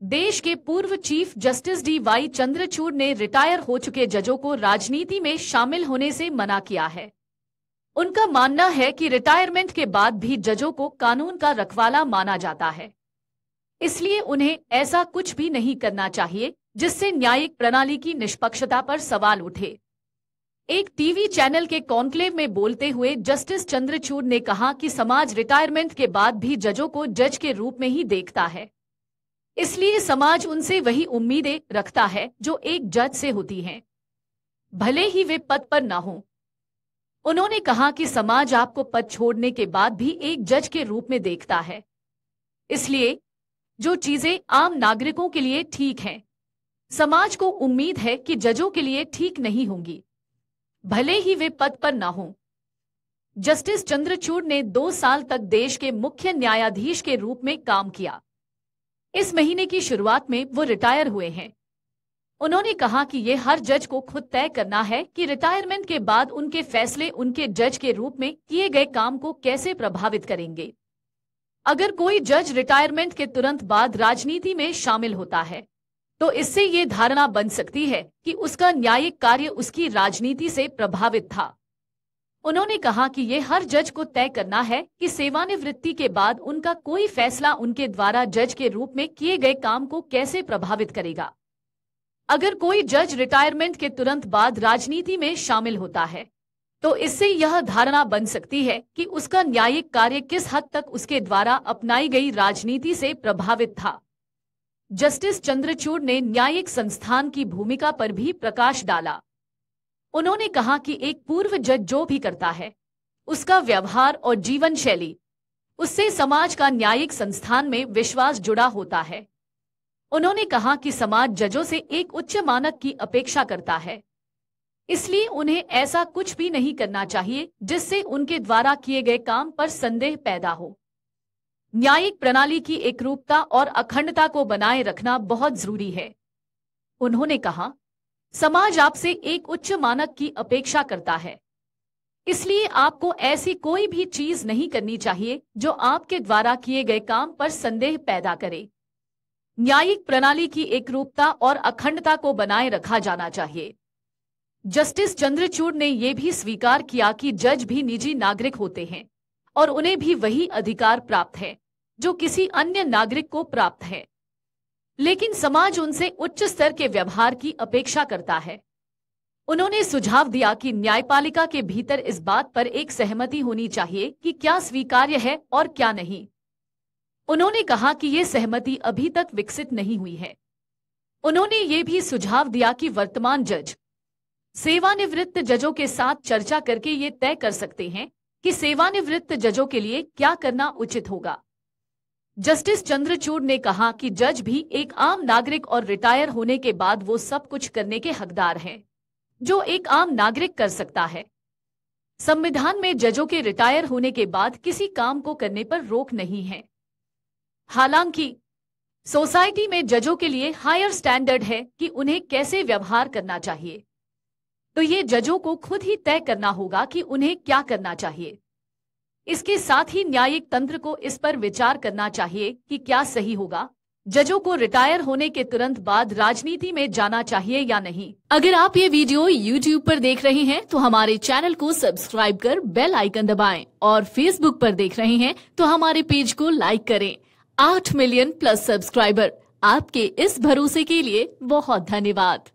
देश के पूर्व चीफ जस्टिस डी.वाई. चंद्रचूड़ ने रिटायर हो चुके जजों को राजनीति में शामिल होने से मना किया है। उनका मानना है कि रिटायरमेंट के बाद भी जजों को कानून का रखवाला माना जाता है, इसलिए उन्हें ऐसा कुछ भी नहीं करना चाहिए जिससे न्यायिक प्रणाली की निष्पक्षता पर सवाल उठे। एक टीवी चैनल के कॉन्क्लेव में बोलते हुए जस्टिस चंद्रचूड़ ने कहा कि समाज रिटायरमेंट के बाद भी जजों को जज के रूप में ही देखता है, इसलिए समाज उनसे वही उम्मीदें रखता है जो एक जज से होती हैं, भले ही वे पद पर न हों। उन्होंने कहा कि समाज आपको पद छोड़ने के बाद भी एक जज के रूप में देखता है, इसलिए जो चीजें आम नागरिकों के लिए ठीक हैं, समाज को उम्मीद है कि जजों के लिए ठीक नहीं होंगी, भले ही वे पद पर न हों। जस्टिस चंद्रचूड़ ने 2 साल तक देश के मुख्य न्यायाधीश के रूप में काम किया। इस महीने की शुरुआत में वो रिटायर हुए हैं। उन्होंने कहा कि ये हर जज को खुद तय करना है कि रिटायरमेंट के बाद उनके फैसले उनके जज के रूप में किए गए काम को कैसे प्रभावित करेंगे। अगर कोई जज रिटायरमेंट के तुरंत बाद राजनीति में शामिल होता है, तो इससे ये धारणा बन सकती है कि उसका न्यायिक कार्य उसकी राजनीति से प्रभावित था। उन्होंने कहा कि ये हर जज को तय करना है कि सेवानिवृत्ति के बाद उनका कोई फैसला उनके द्वारा जज के रूप में किए गए काम को कैसे प्रभावित करेगा। अगर कोई जज रिटायरमेंट के तुरंत बाद राजनीति में शामिल होता है, तो इससे यह धारणा बन सकती है कि उसका न्यायिक कार्य किस हद तक उसके द्वारा अपनाई गई राजनीति से प्रभावित था। जस्टिस चंद्रचूड़ ने न्यायिक संस्थान की भूमिका पर भी प्रकाश डाला। उन्होंने कहा कि एक पूर्व जज जो भी करता है, उसका व्यवहार और जीवन शैली, उससे समाज का न्यायिक संस्थान में विश्वास जुड़ा होता है। उन्होंने कहा कि समाज जजों से एक उच्च मानक की अपेक्षा करता है, इसलिए उन्हें ऐसा कुछ भी नहीं करना चाहिए जिससे उनके द्वारा किए गए काम पर संदेह पैदा हो। न्यायिक प्रणाली की एकरूपता और अखंडता को बनाए रखना बहुत जरूरी है। उन्होंने कहा, समाज आपसे एक उच्च मानक की अपेक्षा करता है, इसलिए आपको ऐसी कोई भी चीज नहीं करनी चाहिए जो आपके द्वारा किए गए काम पर संदेह पैदा करे। न्यायिक प्रणाली की एकरूपता और अखंडता को बनाए रखा जाना चाहिए। जस्टिस चंद्रचूड़ ने यह भी स्वीकार किया कि जज भी निजी नागरिक होते हैं और उन्हें भी वही अधिकार प्राप्त है जो किसी अन्य नागरिक को प्राप्त है, लेकिन समाज उनसे उच्च स्तर के व्यवहार की अपेक्षा करता है। उन्होंने सुझाव दिया कि न्यायपालिका के भीतर इस बात पर एक सहमति होनी चाहिए कि क्या स्वीकार्य है और क्या नहीं। उन्होंने कहा कि ये सहमति अभी तक विकसित नहीं हुई है। उन्होंने ये भी सुझाव दिया कि वर्तमान जज सेवानिवृत्त जजों के साथ चर्चा करके ये तय कर सकते हैं कि सेवानिवृत्त जजों के लिए क्या करना उचित होगा। जस्टिस चंद्रचूड़ ने कहा कि जज भी एक आम नागरिक और रिटायर होने के बाद वो सब कुछ करने के हकदार हैं जो एक आम नागरिक कर सकता है। संविधान में जजों के रिटायर होने के बाद किसी काम को करने पर रोक नहीं है। हालांकि सोसाइटी में जजों के लिए हायर स्टैंडर्ड है कि उन्हें कैसे व्यवहार करना चाहिए, तो ये जजों को खुद ही तय करना होगा कि उन्हें क्या करना चाहिए। इसके साथ ही न्यायिक तंत्र को इस पर विचार करना चाहिए कि क्या सही होगा, जजों को रिटायर होने के तुरंत बाद राजनीति में जाना चाहिए या नहीं। अगर आप ये वीडियो YouTube पर देख रहे हैं तो हमारे चैनल को सब्सक्राइब कर बेल आइकन दबाएं, और Facebook पर देख रहे हैं तो हमारे पेज को लाइक करें। 8 मिलियन प्लस सब्सक्राइबर, आपके इस भरोसे के लिए बहुत धन्यवाद।